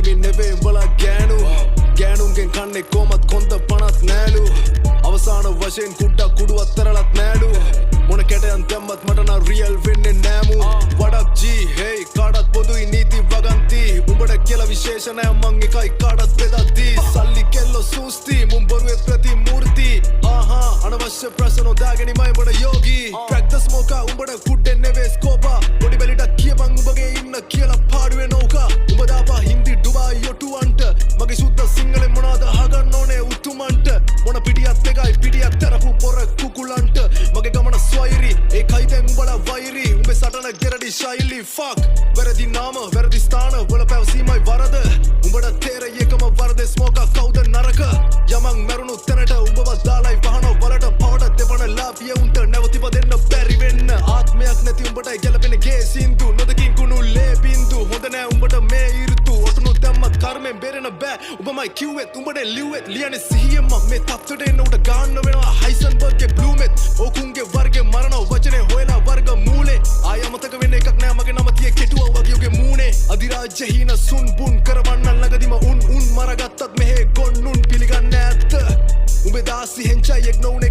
පිරිමි නෙවේ උඹලා ගෑනුන්ගෙන් කන්නේ කොමත් කොන්ද පනත් නෑලු අවසාන වශයෙන් කුඩ්ඩක් කුඩුවත් තරලත් නෑලු මොන කැටයන් දැම්මත් මට නම් රියල් වෙන්නේ නෑමු වඩක් ජී හේයි කාටත් පොදුයි නීති වගන්ති උඹට කියලා විශේෂ නෑ මං එකයි කාටත් බෙදද්දී සල්ලි කෙල්ලෝ සූස්ති මුන් බොරුවේ ප්‍රතිමූර්ති අනවශ්‍ය ප්‍රශ්න නොදාගෙනමයි උඹට යෝගී crack the smoker උඹට කුඩ්ඩෙන් නෙවේ ස්කෝපා බොඩි බෙලිට කියපන් උඹගේ ඉන්න කියලා පාඩුවේ නෝකා උඹ දාපා හින්දි ඩුබායි යොටුවන්ට මගේ සුද්ද සිංහලෙන් මොනවද අහගන්න ඕනේ උතුමන්ට මොන පිටියත් එකයි පිටියත් තරපු පොර කුකුලන්ට මගේ ගමන ස්වෛරි ඒකයි දැන් උඹලා වෛරි උඹේ සටන ගෙරඩි ශෛලි fuck වැරදි නාම වැරදි ස්ථාන වල පැවසීමයි වරද උඹට තේරෙයි එකම වරදේ ස්මෝකා කවුද නරක යමන් මරුණු තැනට උඹව දාලයි පහන වලට පවට දෙපණ ලාපිය උන්ට නැවතිප දෙන්න බැරි වෙන්න ආත්මයක් නැති උඹට ගැලපෙන ගේ සින්දු නොදකින් කුණු ලේ බින්දු හොඳ නෑ උඹට මේ ඉරුතු ඔටුනු දැම්මත් කර්මෙන් බේරෙන බෑ උඹමයි කිව්වෙත් උඹට ලිව්වෙත් ලියන්නේ සිහියෙන්ම මේ තත්ත්වයට එන්න උට ගන්න වෙනවා හයිසන්බර්ග්ගේ බ්ලූමෙත් ඕකුන්ගේ වර්ගේ මරණ වචනේ හොයලා වර්ග මූලේ ආය අමතක වෙන්න එකක් නෑ මගේ නම තියේ කෙටුවා වගේ උගේ මූනේ අධිරාජ්‍ය හීන සුන් බුන් කරවන්න ළඟදිම උන් මරගත්තත් මෙහෙ ගොන්නුන් පිළිගන්නේ ඇත්ත උඹේ දාසි හෙන්චයි එක් නොඋනේ